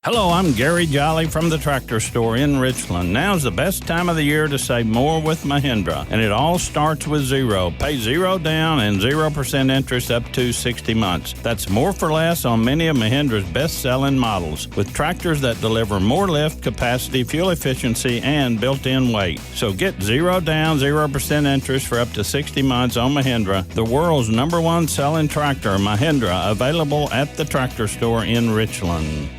Hello, I'm Gary Jolly from the Tractor Store in Richland. Now's the best time of the year to save more with Mahindra, and it all starts with zero. Pay zero down and 0% interest up to 60 months. That's more for less on many of Mahindra's best-selling models, with tractors that deliver more lift, capacity, fuel efficiency, and built-in weight. So get zero down, 0% interest for up to 60 months on Mahindra, the world's #1 selling tractor, Mahindra, available at the Tractor Store in Richland.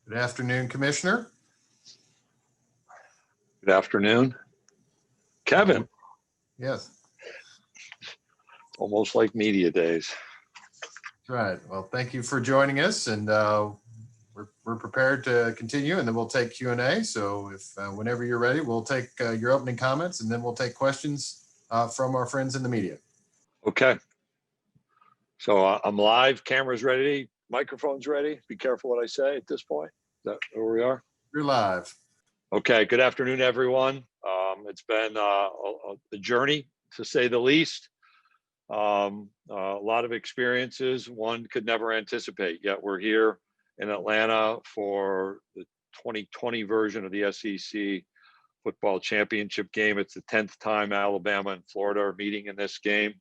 Good afternoon, Commissioner. Good afternoon. Kevin. Yes. Almost like media days. That's right. Well, thank you for joining us, and we're prepared to continue, and then we'll take Q&A. So if whenever you're ready, we'll take your opening comments, and then we'll take questions from our friends in the media. Okay. So I'm live, camera's ready, microphone's ready. Be careful what I say at this point. Is that where we are? You're live. Okay, good afternoon, everyone. It's been a journey, to say the least. A lot of experiences one could never anticipate, yet we're here in Atlanta for the 2020 version of the SEC football championship game. It's the 10th time Alabama and Florida are meeting in this game,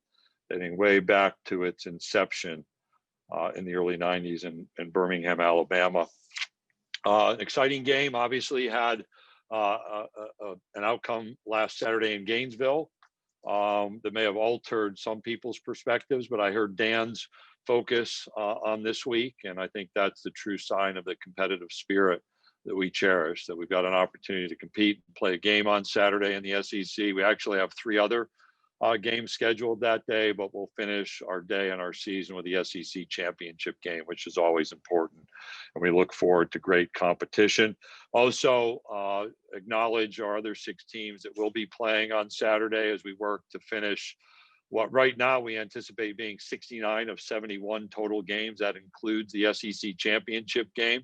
dating way back to its inception in the early 90s in Birmingham, Alabama. An exciting game, obviously had an outcome last Saturday in Gainesville that may have altered some people's perspectives, but I heard Dan's focus on this week, and I think that's the true sign of the competitive spirit that we cherish, that we've got an opportunity to compete and play a game on Saturday in the SEC. We actually have 3 other games scheduled that day, but we'll finish our day and our season with the SEC championship game, which is always important. And we look forward to great competition. Also, acknowledge our other 6 teams that will be playing on Saturday as we work to finish what right now we anticipate being 69 of 71 total games. That includes the SEC championship game,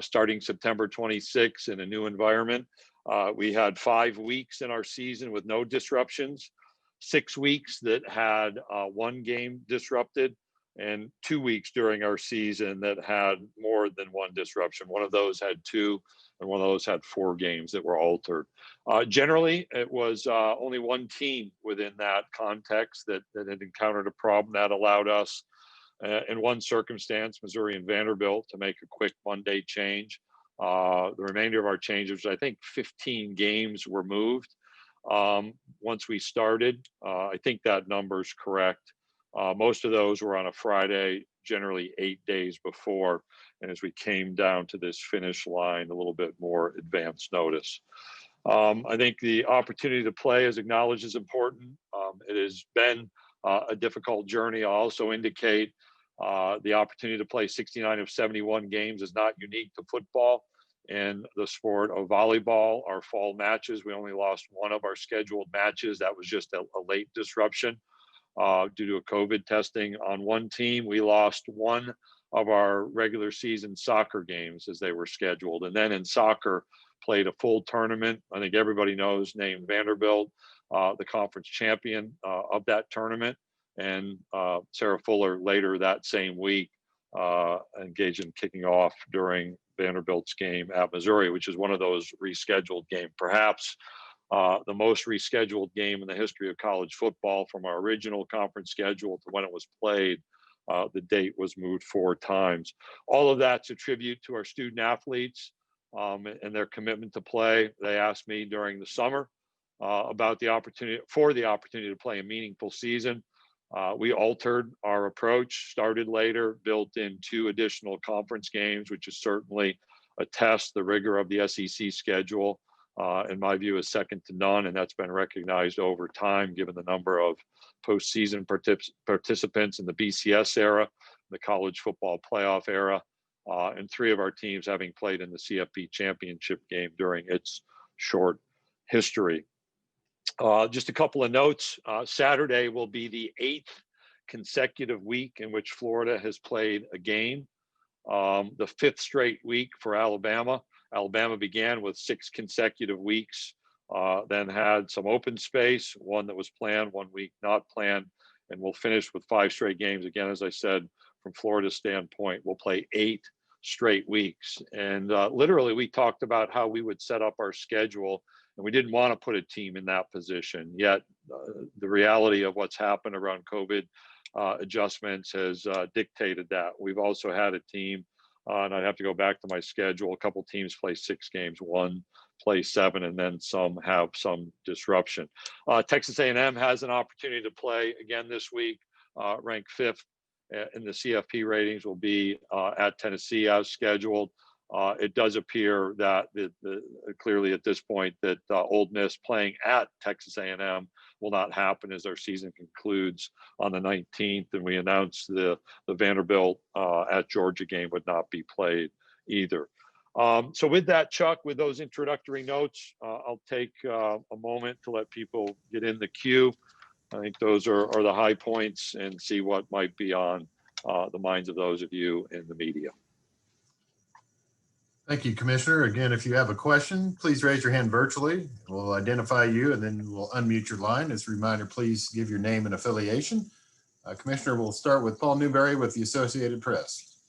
starting September 26th in a new environment. We had 5 weeks in our season with no disruptions. 6 weeks that had 1 game disrupted, and 2 weeks during our season that had more than 1 disruption. One of those had 2, and one of those had 4 games that were altered. Generally, it was only 1 team within that context that had encountered a problem that allowed us, in 1 circumstance, Missouri and Vanderbilt, to make a quick Monday change. The remainder of our changes, I think 15 games were moved. Once we started, I think that number is correct. Most of those were on a Friday, generally 8 days before. And as we came down to this finish line, a little bit more advance notice. I think the opportunity to play, as acknowledged, is important. It has been a difficult journey. I'll also indicate the opportunity to play 69 of 71 games is not unique to football. In the sport of volleyball, our fall matches, we only lost 1 of our scheduled matches. That was just a late disruption due to a COVID testing on 1 team. We lost 1 of our regular season soccer games as they were scheduled. And then in soccer, played a full tournament. I think everybody knows, named Vanderbilt, the conference champion of that tournament. And Sarah Fuller later that same week engaged in kicking off during Vanderbilt's game at Missouri, which is one of those rescheduled games, perhaps the most rescheduled game in the history of college football. From our original conference schedule to when it was played, the date was moved 4 times. All of that's a tribute to our student athletes and their commitment to play. They asked me during the summer about the opportunity to play a meaningful season. We altered our approach, started later, built in 2 additional conference games, which is certainly a test. The rigor of the SEC schedule, in my view, is second to none, and that's been recognized over time, given the number of postseason participants in the BCS era, the college football playoff era, and 3 of our teams having played in the CFP championship game during its short history. Just a couple of notes. Saturday will be the 8th consecutive week in which Florida has played a game. The 5th straight week for Alabama. Alabama began with 6 consecutive weeks, then had some open space, one that was planned, 1 week not planned, and we'll finish with 5 straight games. Again, as I said, from Florida's standpoint, we'll play 8 straight weeks. And literally, we talked about how we would set up our schedule, and we didn't want to put a team in that position. Yet the reality of what's happened around COVID adjustments has dictated that. We've also had a team, and I'd have to go back to my schedule. A couple teams play 6 games, one play 7, and then some have some disruption. Texas A&M has an opportunity to play again this week, ranked 5th in the CFP ratings, will be at Tennessee as scheduled. It does appear that clearly at this point that Ole Miss playing at Texas A&M will not happen as our season concludes on the 19th, and we announced the Vanderbilt at Georgia game would not be played either. So with that, Chuck, with those introductory notes, I'll take a moment to let people get in the queue. I think those are the high points, and see what might be on the minds of those of you in the media. Thank you, Commissioner. Again, if you have a question, please raise your hand virtually. We'll identify you and then we'll unmute your line. As a reminder, please give your name and affiliation. Commissioner, we'll start with Paul Newberry with the Associated Press.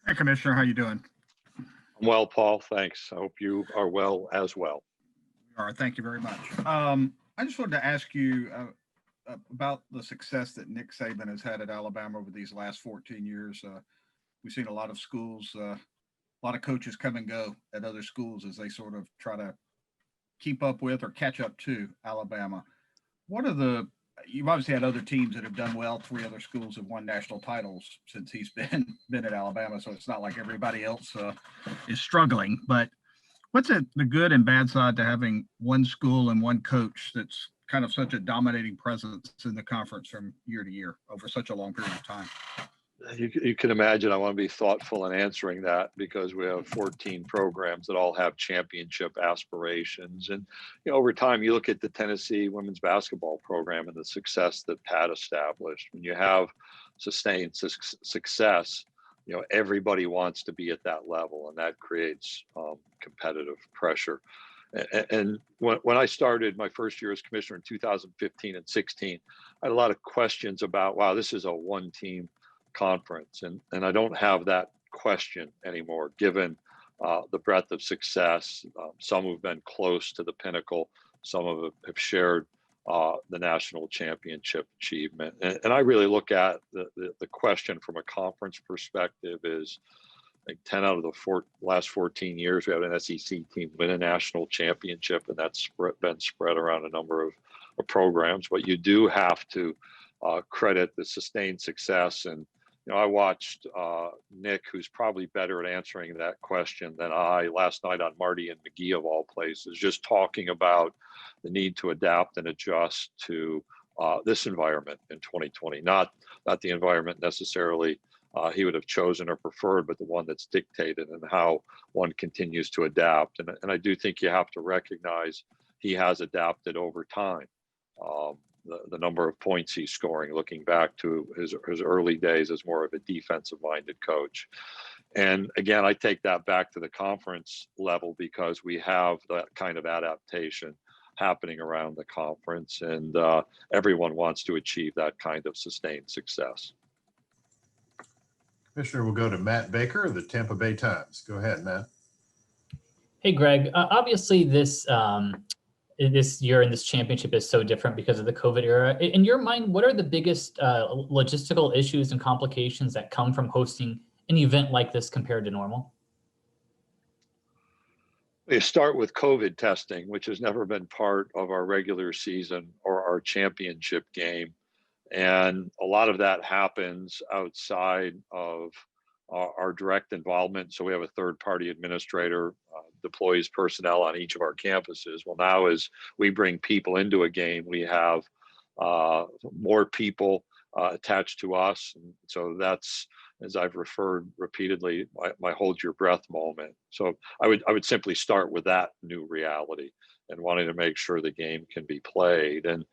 Hey, Commissioner, how you doing? Well, Paul, thanks. I hope you are well as well. All right, thank you very much. I just wanted to ask you about the success that Nick Saban has had at Alabama over these last 14 years. We've seen a lot of schools, a lot of coaches come and go at other schools as they sort of try to keep up with or catch up to Alabama. You've obviously had other teams that have done well. 3 other schools have won national titles since he's been at Alabama, so it's not like everybody else is struggling. But what's the good and bad side to having one school and one coach that's kind of such a dominating presence in the conference from year to year over such a long period of time? You can imagine I want to be thoughtful in answering that, because we have 14 programs that all have championship aspirations. And over time, you look at the Tennessee women's basketball program and the success that Pat established. When you have sustained success, everybody wants to be at that level, and that creates competitive pressure. And when I started my first year as commissioner in 2015 and 16, I had a lot of questions about, wow, this is a one-team conference. And I don't have that question anymore, given the breadth of success. Some have been close to the pinnacle, some have shared the national championship achievement. And I really look at the question from a conference perspective is, like 10 out of the last 14 years, we have an SEC team win a national championship, and that's been spread around a number of programs. But you do have to credit the sustained success. And I watched Nick, who's probably better at answering that question than I, last night on Marty and McGee of all places, just talking about the need to adapt and adjust to this environment in 2020. Not the environment necessarily he would have chosen or preferred, but the one that's dictated, and how one continues to adapt. And I do think you have to recognize he has adapted over time. The number of points he's scoring, looking back to his early days as more of a defensive-minded coach. And again, I take that back to the conference level, because we have that kind of adaptation happening around the conference, and everyone wants to achieve that kind of sustained success. Commissioner, we'll go to Matt Baker of the Tampa Bay Times. Go ahead, Matt. Hey, Greg. Obviously, this year in this championship is so different because of the COVID era. In your mind, what are the biggest logistical issues and complications that come from hosting an event like this compared to normal? You start with COVID testing, which has never been part of our regular season or our championship game. And a lot of that happens outside of our direct involvement. So we have a third-party administrator, deploys personnel on each of our campuses. Well, now as we bring people into a game, we have more people attached to us. And so that's, as I've referred repeatedly, my hold your breath moment. So I would simply start with that new reality and wanting to make sure the game can be played. And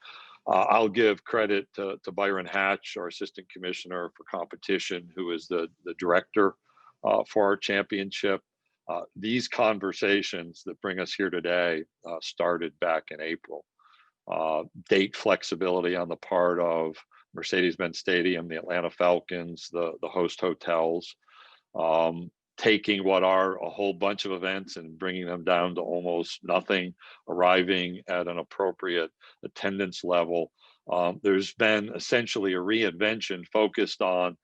I'll give credit to Byron Hatch, our assistant commissioner for competition, who is the director for our championship. These conversations that bring us here today started back in April. date flexibility on the part of Mercedes-Benz Stadium, the Atlanta Falcons, the host hotels, taking what are a whole bunch of events and bringing them down to almost nothing, arriving at an appropriate attendance level. There's been essentially a reinvention focused on,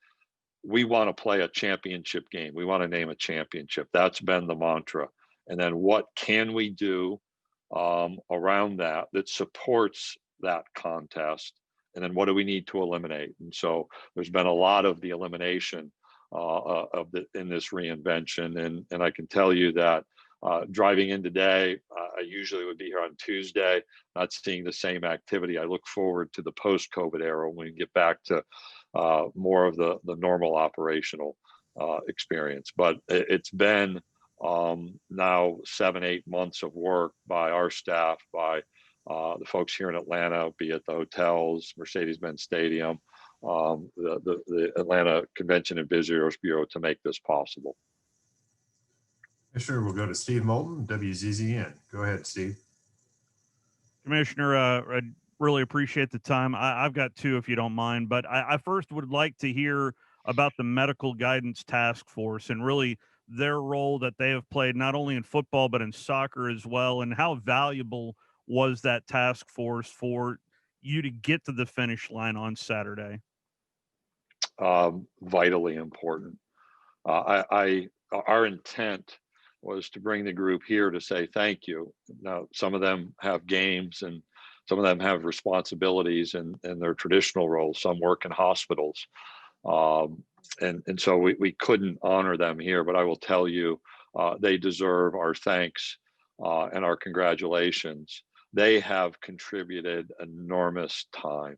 we want to play a championship game. We want to name a championship. That's been the mantra. And then what can we do around that supports that contest? And then what do we need to eliminate? And so there's been a lot of the elimination in this reinvention. And I can tell you that driving in today, I usually would be here on Tuesday, not seeing the same activity. I look forward to the post-COVID era when we get back to more of the normal operational experience. But it's been now 7-8 months of work by our staff, by the folks here in Atlanta, be it the hotels, Mercedes-Benz Stadium, the Atlanta Convention and Visitors Bureau, to make this possible. Commissioner, we'll go to Steve Moulton, WZZN. Go ahead, Steve. Commissioner, I really appreciate the time. I've got two, if you don't mind, but I first would like to hear about the Medical Guidance Task Force and really their role that they have played not only in football, but in soccer as well, and how valuable was that task force for you to get to the finish line on Saturday? Vitally important. Our intent was to bring the group here to say thank you. Now, some of them have games and some of them have responsibilities in their traditional roles. Some work in hospitals. And so we couldn't honor them here, but I will tell you, they deserve our thanks and our congratulations. They have contributed enormous time.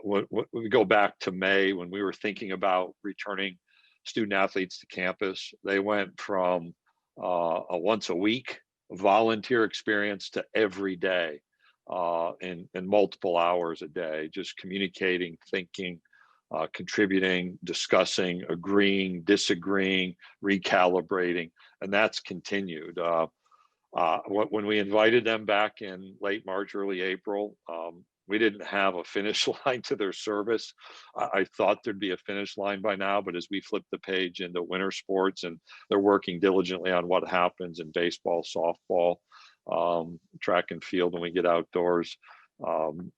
When we go back to May, when we were thinking about returning student athletes to campus, they went from a once a week volunteer experience to every day in multiple hours a day, just communicating, thinking, contributing, discussing, agreeing, disagreeing, recalibrating, and that's continued. When we invited them back in late March, early April, we didn't have a finish line to their service. I thought there'd be a finish line by now, but as we flip the page into winter sports, and they're working diligently on what happens in baseball, softball, track and field when we get outdoors,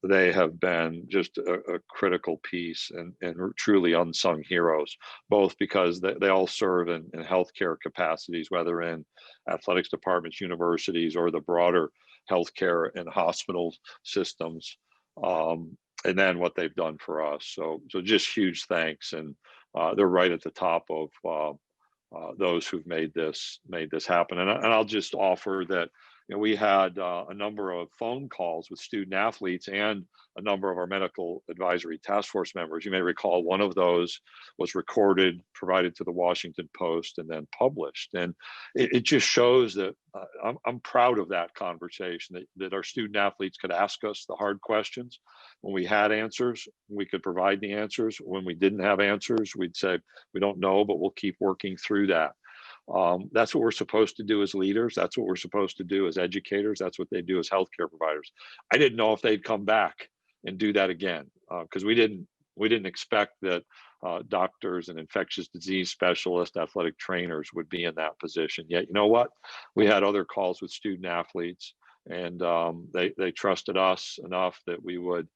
they have been just a critical piece and truly unsung heroes, both because they all serve in healthcare capacities, whether in athletics departments, universities, or the broader healthcare and hospital systems. And then what they've done for us. So just huge thanks. And they're right at the top of those who've made this happen. And I'll just offer that, we had a number of phone calls with student athletes and a number of our medical advisory task force members. You may recall one of those was recorded, provided to the Washington Post, and then published. And it just shows that I'm proud of that conversation, that our student athletes could ask us the hard questions. When we had answers, we could provide the answers. When we didn't have answers, we'd say, we don't know, but we'll keep working through that. That's what we're supposed to do as leaders. That's what we're supposed to do as educators. That's what they do as healthcare providers. I didn't know if they'd come back and do that again, because we didn't expect that doctors and infectious disease specialists, athletic trainers would be in that position. Yet, you know what? We had other calls with student athletes, and they trusted us enough that we would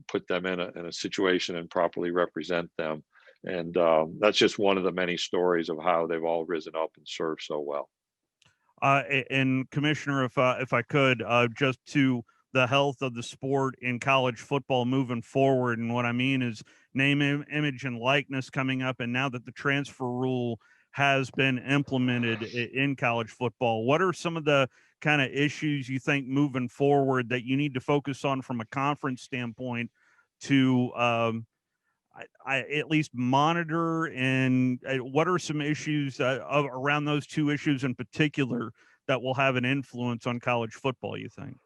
put them in a situation and properly represent them. And that's just one of the many stories of how they've all risen up and served so well. And Commissioner, if I could, just to the health of the sport in college football moving forward. And what I mean is name, image, and likeness coming up. And now that the transfer rule has been implemented in college football, what are some of the kind of issues you think moving forward that you need to focus on from a conference standpoint to I at least monitor, and what are some issues around those two issues in particular that will have an influence on college football, you think?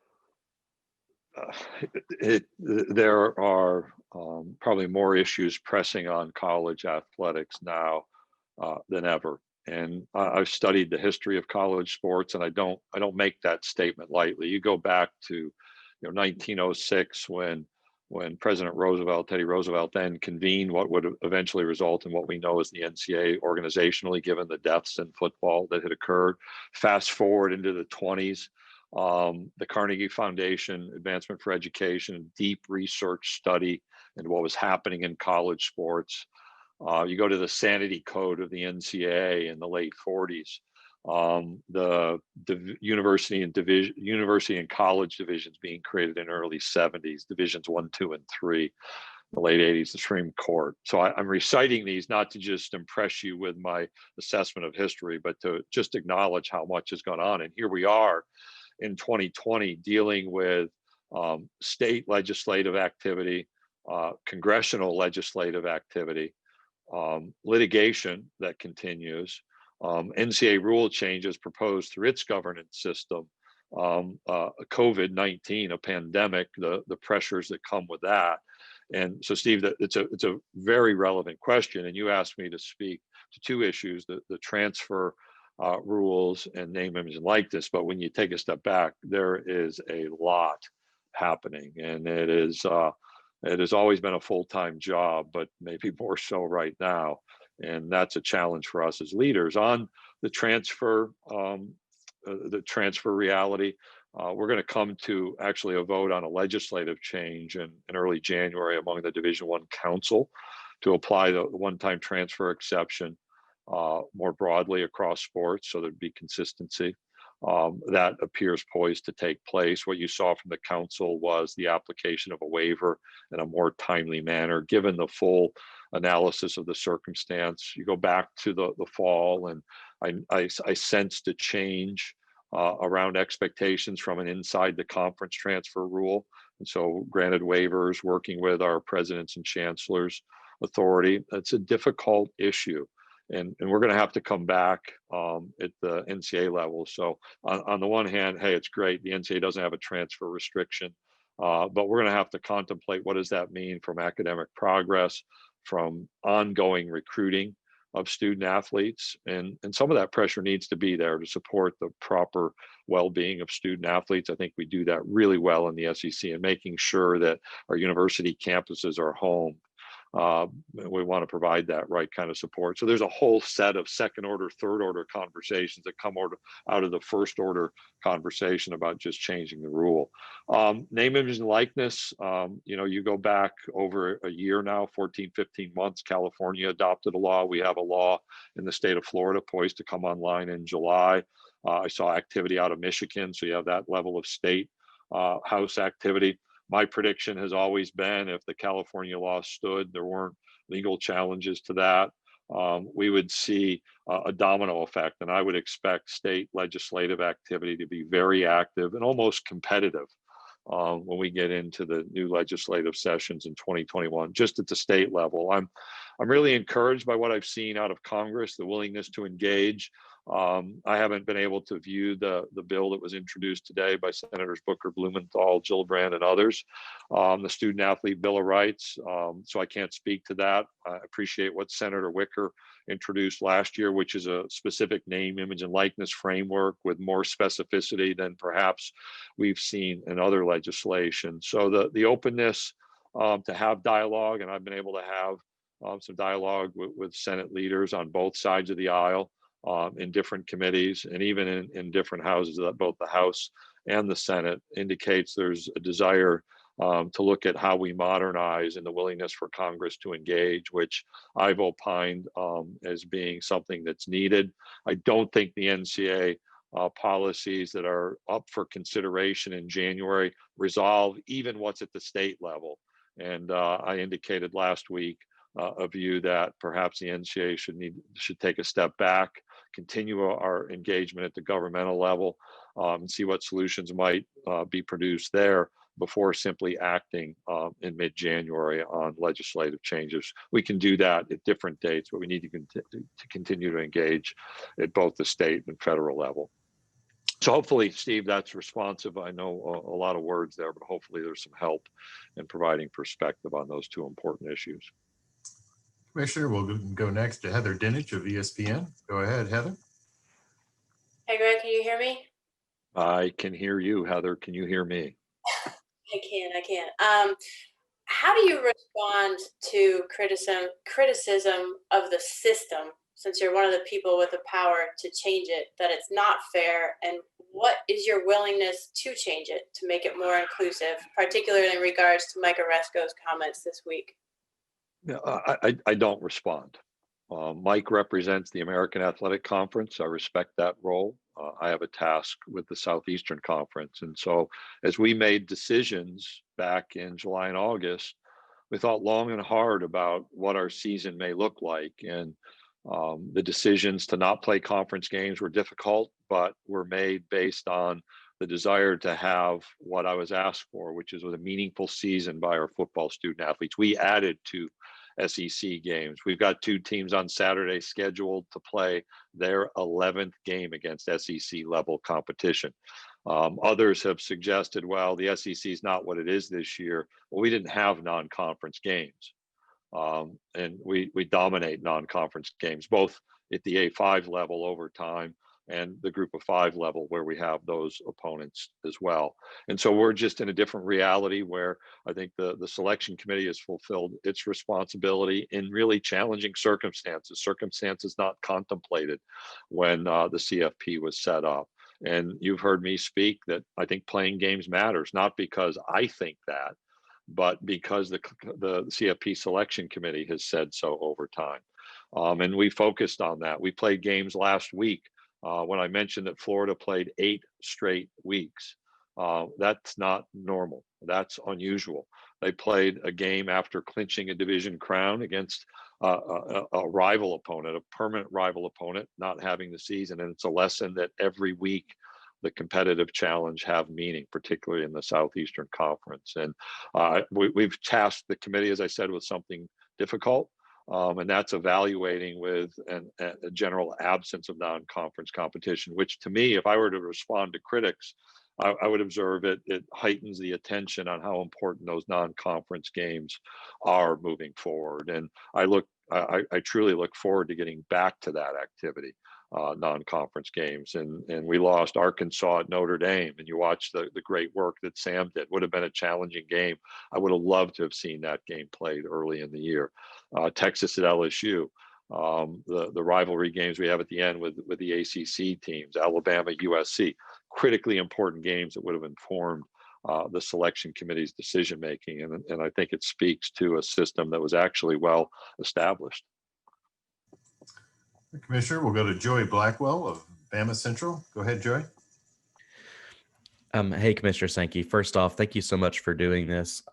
There are probably more issues pressing on college athletics now than ever. And I've studied the history of college sports, and I don't make that statement lightly. You go back to 1906 when President Roosevelt, Teddy Roosevelt, then convened what would eventually result in what we know as the NCAA organizationally, given the deaths in football that had occurred. Fast forward into the 20s, the Carnegie Foundation, Advancement for Education, deep research study into what was happening in college sports. You go to the sanity code of the NCAA in the late 40s. The university and college divisions being created in early 70s, divisions 1, 2, and 3, the late 80s, the Supreme Court. So I'm reciting these not to just impress you with my assessment of history, but to just acknowledge how much has gone on. And here we are in 2020 dealing with state legislative activity, congressional legislative activity, litigation that continues, NCAA rule changes proposed through its governance system, COVID-19, a pandemic, the pressures that come with that. And so, Steve, it's a very relevant question. And you asked me to speak to two issues, the transfer rules and name, image, and likeness. But when you take a step back, there is a lot happening, and it has always been a full-time job, but maybe more so right now. And that's a challenge for us as leaders. On the transfer reality, we're going to come to actually a vote on a legislative change in early January among the Division I Council to apply the one-time transfer exception more broadly across sports, so there'd be consistency. That appears poised to take place. What you saw from the council was the application of a waiver in a more timely manner, given the full analysis of the circumstance. You go back to the fall, and I sensed a change around expectations from an inside the conference transfer rule. And so granted waivers, working with our presidents and chancellors authority. It's a difficult issue. And we're going to have to come back at the NCAA level. So on the one hand, hey, it's great. The NCAA doesn't have a transfer restriction, but we're going to have to contemplate what does that mean from academic progress, from ongoing recruiting of student athletes. And some of that pressure needs to be there to support the proper well-being of student athletes. I think we do that really well in the SEC, and making sure that our university campuses are home. We want to provide that right kind of support. So there's a whole set of second order, third order conversations that come out of the first order conversation about just changing the rule. Name, image, and likeness, you go back over a year now, 14, 15 months, California adopted a law. We have a law in the state of Florida poised to come online in July. I saw activity out of Michigan, so you have that level of state house activity. My prediction has always been if the California law stood, there weren't legal challenges to that, we would see a domino effect. And I would expect state legislative activity to be very active and almost competitive when we get into the new legislative sessions in 2021, just at the state level. I'm really encouraged by what I've seen out of Congress, the willingness to engage. I haven't been able to view the bill that was introduced today by Senators Booker, Blumenthal, Gillibrand, and others, the Student Athlete Bill of Rights. So I can't speak to that. I appreciate what Senator Wicker introduced last year, which is a specific name, image, and likeness framework with more specificity than perhaps we've seen in other legislation. So the openness to have dialogue, and I've been able to have some dialogue with Senate leaders on both sides of the aisle, in different committees, and even in different houses, both the House and the Senate, indicates there's a desire to look at how we modernize and the willingness for Congress to engage, which I've opined as being something that's needed. I don't think the NCAA policies that are up for consideration in January resolve even what's at the state level. And I indicated last week a view that perhaps the NCAA should take a step back, continue our engagement at the governmental level, and see what solutions might be produced there before simply acting in mid-January on legislative changes. We can do that at different dates, but we need to continue to engage at both the state and federal level. So hopefully, Steve, that's responsive. I know a lot of words there, but hopefully there's some help in providing perspective on those two important issues. Commissioner, we'll go next to Heather Dinich of ESPN. Go ahead, Heather. Hey, Greg, can you hear me? I can hear you, Heather. Can you hear me? I can. How do you respond to criticism of the system, since you're one of the people with the power to change it, that it's not fair? And what is your willingness to change it to make it more inclusive, particularly in regards to Mike Oresco's comments this week? Yeah, I don't respond. Mike represents the American Athletic Conference. I respect that role. I have a task with the Southeastern Conference. And so as we made decisions back in July and August, we thought long and hard about what our season may look like. And the decisions to not play conference games were difficult, but were made based on the desire to have what I was asked for, which is with a meaningful season by our football student athletes. We added to SEC games. We've got 2 teams on Saturday scheduled to play their 11th game against SEC level competition. Others have suggested, well, the SEC is not what it is this year. Well, we didn't have non-conference games. And we dominate non-conference games, both at the A5 level over time and the group of 5 level where we have those opponents as well. And so we're just in a different reality where I think the selection committee has fulfilled its responsibility in really challenging circumstances not contemplated when the CFP was set up. And you've heard me speak that I think playing games matters, not because I think that, but because the CFP selection committee has said so over time. And we focused on that. We played games last week. When I mentioned that Florida played 8 straight weeks, that's not normal. That's unusual. They played a game after clinching a division crown against a rival opponent, a permanent rival opponent, not having the season. And it's a lesson that every week the competitive challenge have meaning, particularly in the Southeastern Conference. And we've tasked the committee, as I said, with something difficult. And that's evaluating with a general absence of non-conference competition, which to me, if I were to respond to critics, I would observe it heightens the attention on how important those non-conference games are moving forward. And I truly look forward to getting back to that activity, non-conference games. And we lost Arkansas at Notre Dame, and you watch the great work that Sam did. Would have been a challenging game. I would have loved to have seen that game played early in the year. Texas at LSU, the rivalry games we have at the end with the ACC teams, Alabama, USC, critically important games that would have informed the selection committee's decision making. And I think it speaks to a system that was actually well established. Commissioner, we'll go to Joey Blackwell of Bama Central. Go ahead, Joey. Hey, Commissioner Sankey. First off, thank you so much for doing this.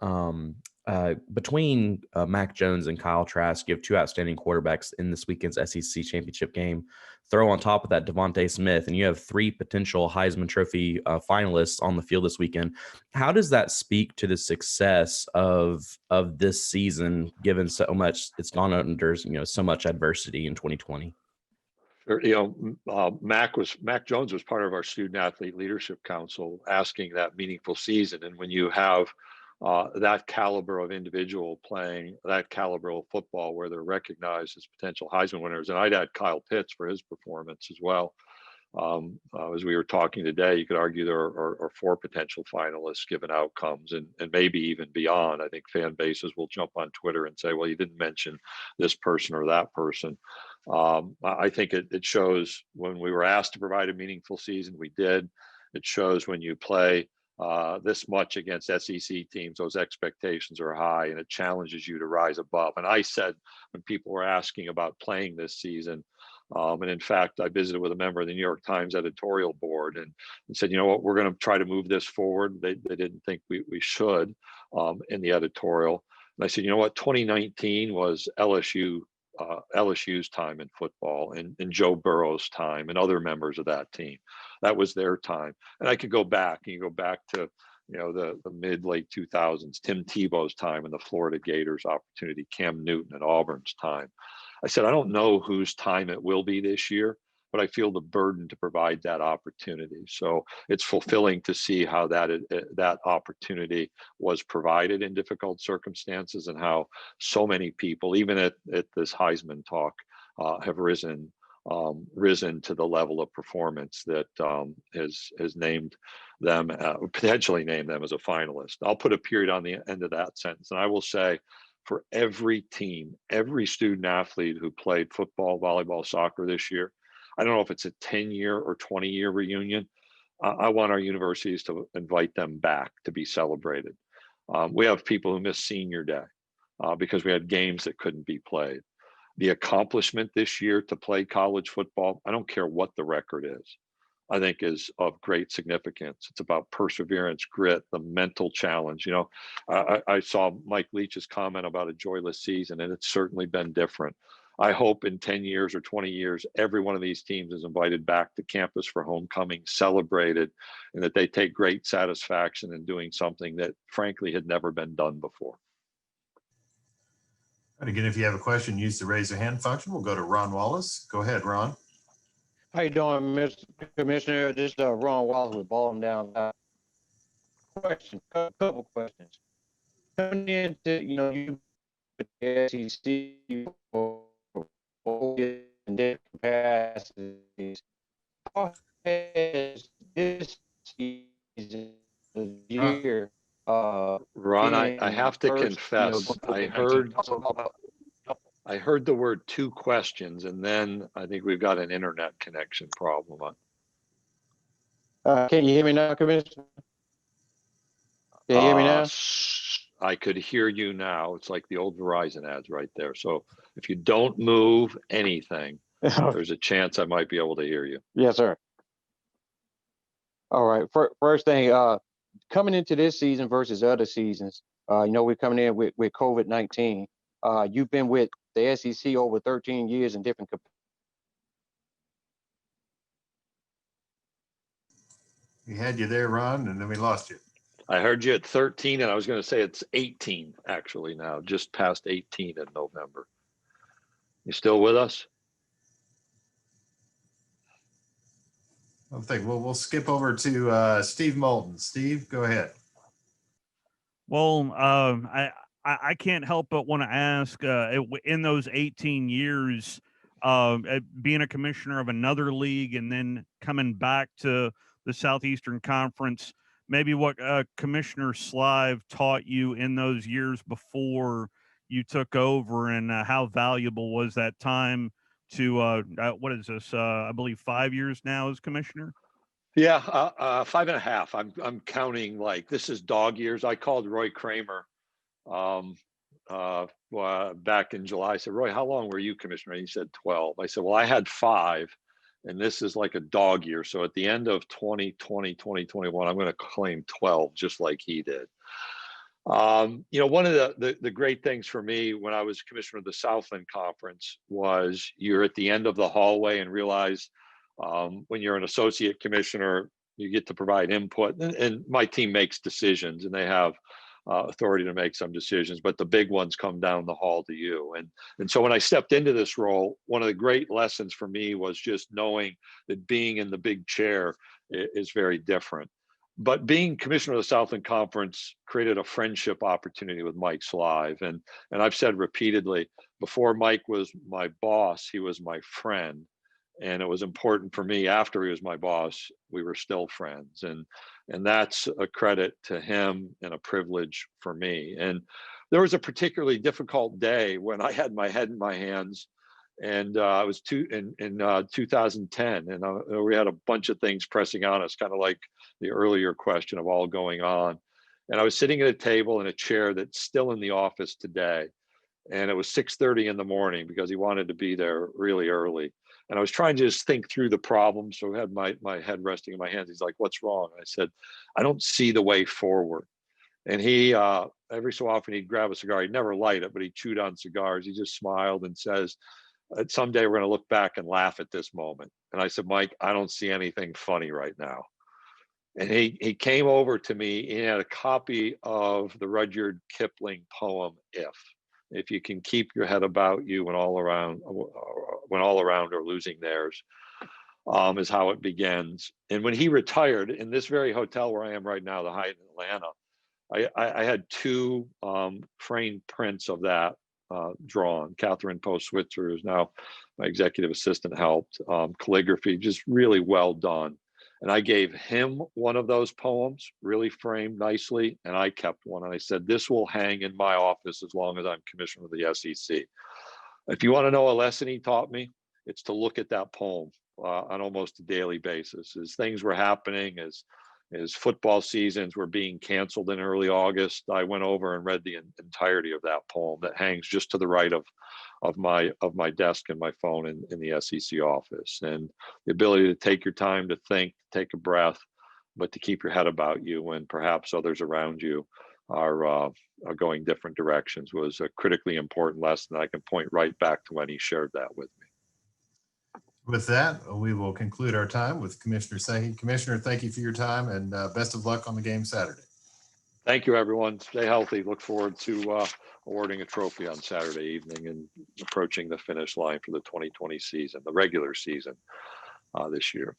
Between Mac Jones and Kyle Trask, you have 2 outstanding quarterbacks in this weekend's SEC championship game. Throw on top of that Devontae Smith, and you have 3 potential Heisman Trophy finalists on the field this weekend. How does that speak to the success of this season, given so much it's gone under so much adversity in 2020? Mac Jones was part of our Student Athlete Leadership Council asking that meaningful season. And when you have that caliber of individual playing that caliber of football where they're recognized as potential Heisman winners, and I'd add Kyle Pitts for his performance as well. As we were talking today, you could argue there are 4 potential finalists given outcomes and maybe even beyond. I think fan bases will jump on Twitter and say, well, you didn't mention this person or that person. I think it shows when we were asked to provide a meaningful season, we did. It shows when you play this much against SEC teams, those expectations are high and it challenges you to rise above. And I said, when people were asking about playing this season, and in fact, I visited with a member of the New York Times editorial board and said, you know what, we're going to try to move this forward. They didn't think we should in the editorial. And I said, you know what, 2019 was LSU's time in football and Joe Burrow's time and other members of that team. That was their time. And I could go back, and you go back to, the mid-late 2000s, Tim Tebow's time and the Florida Gators opportunity, Cam Newton and Auburn's time. I said, I don't know whose time it will be this year, but I feel the burden to provide that opportunity. So it's fulfilling to see how that opportunity was provided in difficult circumstances and how so many people, even at this Heisman talk, have risen risen to the level of performance that has named them, potentially named them as a finalist. I'll put a period on the end of that sentence. And I will say, for every team, every student athlete who played football, volleyball, soccer this year, I don't know if it's a 10-year or 20-year reunion, I want our universities to invite them back to be celebrated. We have people who missed senior day because we had games that couldn't be played. The accomplishment this year to play college football, I don't care what the record is, I think is of great significance. It's about perseverance, grit, the mental challenge. You know, I saw Mike Leach's comment about a joyless season, and it's certainly been different. I hope in 10 years or 20 years, every one of these teams is invited back to campus for homecoming, celebrated, and that they take great satisfaction in doing something that frankly had never been done before. And again, if you have a question, use the raise your hand function. We'll go to Ron Wallace. Go ahead, Ron. How you doing, Mr. Commissioner? This is Ron Wallace with Ballin' Down. Couple questions. Coming into, you know, you the SEC for in different capacities. How has this season, the year, Ron, I have to confess, I heard the word 2 questions, and then I think we've got an internet connection problem. Can you hear me now, Commissioner? Can you hear me now? I could hear you now. It's like the old Verizon ads right there. So if you don't move anything, there's a chance I might be able to hear you. Yes, sir. All right. First thing, coming into this season versus other seasons, you know, we're coming in with COVID-19. You've been with the SEC over 13 years in different capacities. We had you there, Ron, and then we lost you. I heard you at 13, and I was going to say it's 18 actually now, just past 18 in November. You still with us? I think we'll skip over to Steve Moulton. Steve, go ahead. Well, I can't help but want to ask, in those 18 years, being a commissioner of another league and then coming back to the Southeastern Conference, maybe what Commissioner Slive taught you in those years before you took over, and how valuable was that time to, what is this, I believe 5 years now as commissioner? Yeah, 5.5. I'm counting, like, this is dog years. I called Roy Kramer back in July. I said, Roy, how long were you commissioner? And he said 12. I said, well, I had 5. And this is like a dog year. So at the end of 2020, 2021, I'm going to claim 12, just like he did. You know, one of the great things for me when I was commissioner of the Southland Conference was you're at the end of the hallway and realize when you're an associate commissioner, you get to provide input. And my team makes decisions, and they have authority to make some decisions, but the big ones come down the hall to you. And so when I stepped into this role, one of the great lessons for me was just knowing that being in the big chair is very different. But being commissioner of the Southland Conference created a friendship opportunity with Mike Slive. And I've said repeatedly, before Mike was my boss, he was my friend. And it was important for me, after he was my boss, we were still friends. And that's a credit to him and a privilege for me. And there was a particularly difficult day when I had my head in my hands, and I was in 2010, and we had a bunch of things pressing on us, kind of like the earlier question of all going on. And I was sitting at a table in a chair that's still in the office today. And it was 6:30 in the morning because he wanted to be there really early. And I was trying to just think through the problem. So I had my head resting in my hands. He's like, what's wrong? And I said, I don't see the way forward. And he, every so often he'd grab a cigar. He'd never light it, but he chewed on cigars. He just smiled and says, someday we're going to look back and laugh at this moment. And I said, Mike, I don't see anything funny right now. And he came over to me. He had a copy of the Rudyard Kipling poem, If you can keep your head about you when all around are losing theirs, is how it begins. And when he retired, in this very hotel where I am right now, the Hyatt in Atlanta, I had 2 framed prints of that drawn. Catherine Post-Switzer, who's now my executive assistant, helped. Calligraphy, just really well done. And I gave him one of those poems, really framed nicely, and I kept one. And I said, this will hang in my office as long as I'm commissioner of the SEC. If you want to know a lesson he taught me, it's to look at that poem on almost a daily basis. As things were happening, as football seasons were being canceled in early August, I went over and read the entirety of that poem that hangs just to the right of my desk and my phone in the SEC office. And the ability to take your time to think, take a breath, but to keep your head about you when perhaps others around you are going different directions was a critically important lesson. I can point right back to when he shared that with me. With that, we will conclude our time with Commissioner Sankey. Commissioner, thank you for your time and best of luck on the game Saturday. Thank you, everyone. Stay healthy. Look forward to awarding a trophy on Saturday evening and approaching the finish line for the 2020 season, the regular season this year.